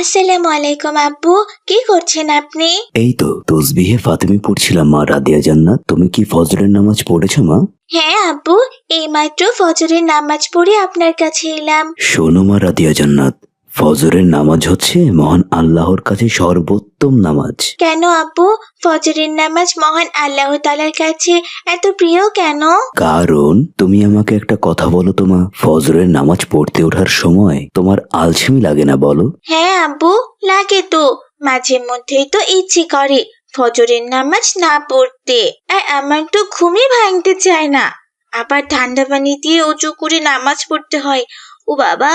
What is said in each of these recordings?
আসসালামু আলাইকুম আব্বু, কি করছেন আপনি? এই তো তসবিহে ফাতিমি পড়ছিলাম মা রাদিয়া জান্নাত। তুমি কি ফজরের নামাজ পড়েছো মা? হ্যাঁ আব্বু, এইমাত্র ফজরের নামাজ পড়ে আপনার কাছে এলাম। শোনো মা রাদিয়া জান্নাত, ফজরের নামাজ হচ্ছে মহান আল্লাহর কাছে সর্বোত্তম নামাজ। কেন আব্বু, ফজরের নামাজ মহান আল্লাহ তাআলার কাছে এত প্রিয় কেন? কারণ তুমি আমাকে একটা কথা বলো তো মা, ফজরের নামাজ পড়তে ওঠার সময় তোমার আলসেমি লাগে না বলো? হ্যাঁ আব্বু, লাগে তো। মাঝে মধ্যেই তো ইচ্ছে করে ফজরের নামাজ না পড়তে, আর আমার তো ঘুমই ভাঙতে চায় না। আবার ঠান্ডা পানি দিয়ে উঁচু করে নামাজ পড়তে হয়। ও বাবা,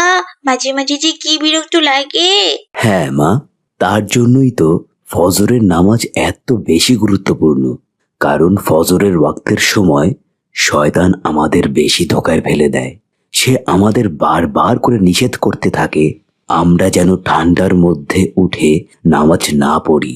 মাঝে মাঝে যে কি বিরক্ত লাগে। হ্যাঁ মা, তার জন্যই তো ফজরের নামাজ এত বেশি গুরুত্বপূর্ণ। কারণ ফজরের ওয়াক্তের সময় শয়তান আমাদের বেশি ধোঁকায় ফেলে দেয়। সে আমাদের বারবার করে নিষেধ করতে থাকে আমরা যেন ঠান্ডার মধ্যে উঠে নামাজ না পড়ি।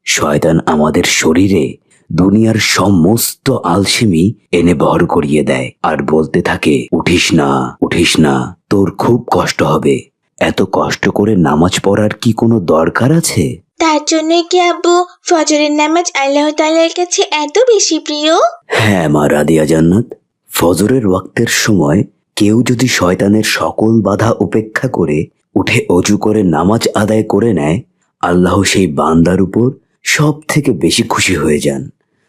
শয়তান আমাদের শরীরে দুনিয়ার সমস্ত আলসেমি এনে ভর করিয়ে দেয় আর বলতে থাকে, উঠিস না উঠিস না, তোর খুব কষ্ট হবে। এত কষ্ট করে নামাজ পড়ার কি কোনো দরকার আছে? তার জন্যই কি আব্বু ফজরের নামাজ আল্লাহ তাআলার কাছে এত বেশি প্রিয়? হ্যাঁ মা রাদিয়া জান্নাত, ফজরের ওয়াক্তের সময় কেউ যদি শয়তানের সকল বাধা উপেক্ষা করে উঠে অজু করে নামাজ আদায় করে নেয়, আল্লাহ সেই বান্দার উপর সব থেকে বেশি খুশি হয়ে যান।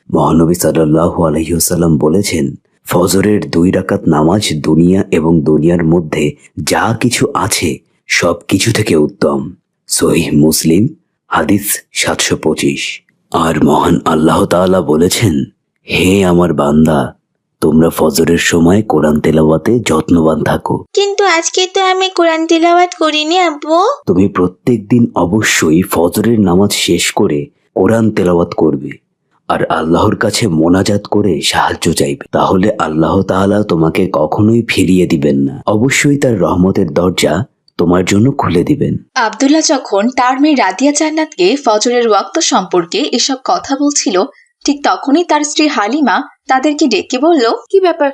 মহানবী সাল্লাল্লাহু আলাইহি ওয়াসাল্লাম বলেছেন, ফজরের 2 রাকাত নামাজ দুনিয়া এবং দুনিয়ার মধ্যে যা কিছু আছে সব কিছু থেকে উত্তম। সহিহ মুসলিম, হাদিস 725। আর মহান আল্লাহ তাআলা বলেছেন, হে আমার বান্দা, তোমরা ফজরের সময় কোরআন তেলাওয়াতে যত্নবান থাকো। কিন্তু আজকে তো আমি কোরআন তিলাওয়াত করিনি আব্বু। তুমি প্রত্যেক দিন অবশ্যই ফজরের নামাজ শেষ করে কোরআন তেলাওয়াত করবে আর আল্লাহর কাছে মোনাজাত করে সাহায্য চাইবে। তাহলে আল্লাহ তাআলা তোমাকে কখনোই ফিরিয়ে দিবেন না, অবশ্যই তার রহমতের দরজা তোমার জন্য খুলে দিবেন। আব্দুল্লাহ যখন তার মেয়ে রাদিয়া জান্নাতকে ফজরের ওয়াক্ত সম্পর্কে এসব কথা বলছিল, ঠিক তখনই তার স্ত্রী হালিমা তাদেরকে ডেকে বলল, কি ব্যাপার,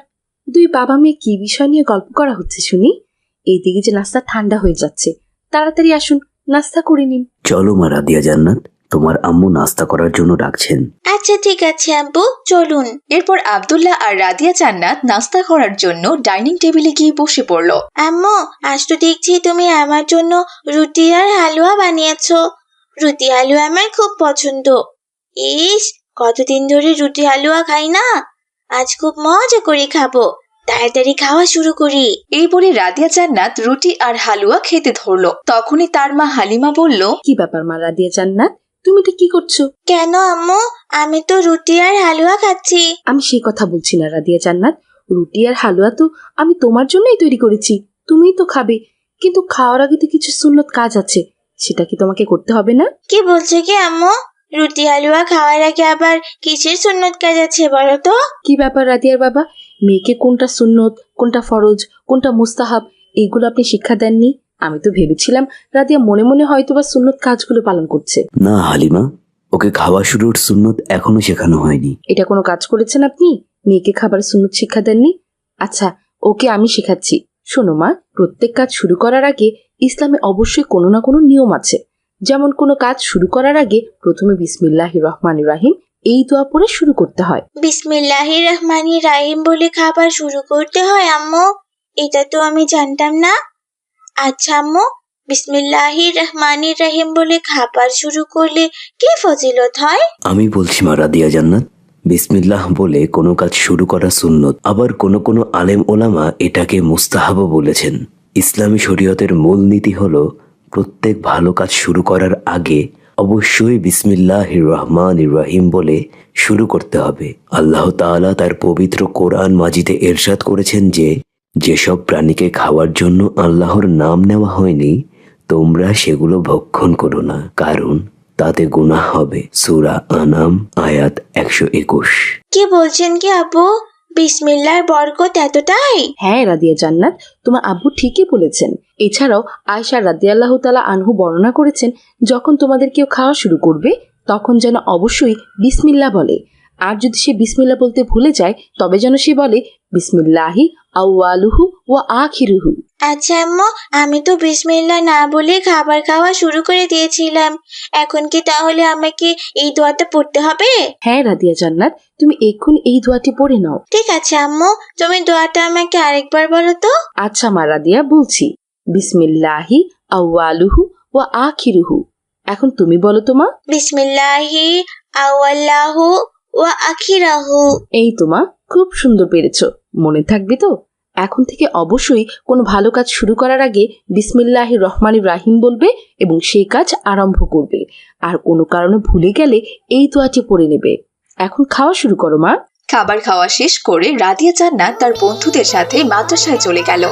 দুই বাবা মেয়ে কি বিষয় নিয়ে গল্প করা হচ্ছে শুনি? এইদিকে যে নাস্তা ঠান্ডা হয়ে যাচ্ছে, তাড়াতাড়ি আসুন, নাস্তা করে নিন। চলো মা রাদিয়া জান্নাত, তোমার আম্মু নাস্তা করার জন্য ডাকছেন। আচ্ছা ঠিক আছে আব্বু, চলুন। এরপর আব্দুল্লাহ আর রাদিয়া জান্নাত নাস্তা করার জন্য ডাইনিং টেবিলে গিয়ে বসে পড়ল। আম্মু, আজ তো দেখছি তুমি আমার জন্য রুটি আর হালুয়া বানিয়েছো। রুটি হালুয়া আমার খুব পছন্দ। ইস, কতদিন ধরে রুটি হালুয়া খাই না, আজ খুব মজা করে খাবো। তাড়াতাড়ি খাওয়া শুরু করি। এই বলে রাদিয়া জান্নাত রুটি আর হালুয়া খেতে ধরল। তখনই তার মা হালিমা বলল, কি ব্যাপার মা রাদিয়া জান্নাত, তুমি এটা কি করছো? কেন আম্মু, আমি তো রুটি আর হালুয়া খাচ্ছি। আমি সেই কথা বলছি না রাদিয়া জান্নাত, রুটি আর হালুয়া তো আমি তোমার জন্যই তৈরি করেছি, তুমিই তো খাবে। কিন্তু খাওয়ার আগে তো কিছু সুন্নত কাজ আছে, সেটা কি তোমাকে করতে হবে না? কি বলছো কি আম্মু? রুটি হালুয়া খাওয়ার আগে আবার কিসের সুন্নত কাজ আছে বলো তো? কি ব্যাপার রাদিয়ার বাবা, মেয়েকে কোনটা সুন্নত, কোনটা ফরজ, কোনটা মুস্তাহাব, এইগুলো আপনি শিক্ষা দেননি? আমি তো ভেবেছিলাম রাদিয়া মনে মনে হয়তোবা সুন্নত কাজগুলো পালন করছে। না হালিমা, ওকে খাওয়া শুরুর সুন্নত এখনো শেখানো হয়নি। এটা কোনো কাজ করেছেন আপনি? মেয়েকে খাবার সুন্নত শিক্ষা দেননি? আচ্ছা, ওকে আমি শেখাচ্ছি। শোনো মা, প্রত্যেক কাজ শুরু করার আগে ইসলামে অবশ্যই কোনো না কোনো নিয়ম আছে। যেমন কোনো কাজ শুরু করার আগে প্রথমে বিসমিল্লাহির রহমানির রহিম এই দোয়া পড়ে শুরু করতে হয়। বিসমিল্লাহির রহমানির রহিম বলে খাবার শুরু করতে হয় আম্মু? এটা তো আমি জানতাম না। আচ্ছা আম্মু, বিসমিল্লাহির রহমানির রহিম বলে খাবার শুরু করলে কি ফজিলত হয়? আমি বলছি মা রাদিয়া জান্নাত, বিসমিল্লাহ বলে কোনো কাজ শুরু করা সুন্নত, আবার কোনো কোনো আলেম ওলামা এটাকে মুস্তাহাবও বলেছেন। ইসলামী শরীয়তের মূল নীতি হলো প্রত্যেক ভালো কাজ শুরু করার আগে অবশ্যই বিসমিল্লাহির রহমানির রহিম বলে শুরু করতে হবে। আল্লাহ তাআলা তার পবিত্র কোরআন মাজিদে ইরশাদ করেছেন যে, যেসব প্রাণীকে খাওয়ার জন্য আল্লাহর নাম নেওয়া হয়নি তোমরা সেগুলো ভক্ষণ করো না, কারণ তাতে গুনাহ হবে। সূরা আনাম আয়াত 121। কি বলছেন কি আব্বু, বিসমিল্লাহর বরকত এতটাই? হ্যাঁ রাদিয়া জান্নাত, তোমার আব্বু ঠিকই বলেছেন। এছাড়াও আয়েশা রাদিয়াল্লাহু তাআলা আনহু বর্ণনা করেছেন, যখন তোমাদের কেউ খাওয়া শুরু করবে তখন যেন অবশ্যই বিসমিল্লাহ বলে, আর যদি সে বিসমিল্লাহ বলতে ভুলে যায় তবে যেন সে বলে বিসমিল্লাহি আউয়ালুহু ওয়া আখিরুহু। আচ্ছা আম্মু, আমি তো বিসমিল্লাহ না বলে খাবার খাওয়া শুরু করে দিয়েছিলাম। এখন কি তাহলে আমাকে এই দোয়াটা পড়তে হবে? হ্যাঁ রাদিয়া জান্নাত, তুমি এক্ষুনি এই দোয়াটি পড়ে নাও। ঠিক আছে আম্মু, তুমি দোয়াটা আমাকে আরেকবার বলো তো। আচ্ছা মা রাদিয়া, বলছি। বিসমিল্লাহি আউয়ালুহু ওয়া আখিরুহু। এখন তুমি বলো তো মা। বিসমিল্লাহি আওয়াল্লাহু ওয়া আখিরাহু। এই তো মা, খুব সুন্দর পেরেছো। মনে থাকবে তো? এখন থেকে অবশ্যই কোনো ভালো কাজ শুরু করার আগে বিসমিল্লাহির রহমানির রাহিম বলবে এবং সেই কাজ আরম্ভ করবে। আর কোনো কারণে ভুলে গেলে এই দোয়াটি পড়ে নেবে। এখন খাওয়া শুরু করো মা। খাবার খাওয়া শেষ করে রাদিয়া জান্নাত তার বন্ধুদের সাথে মাদ্রাসায় চলে গেল।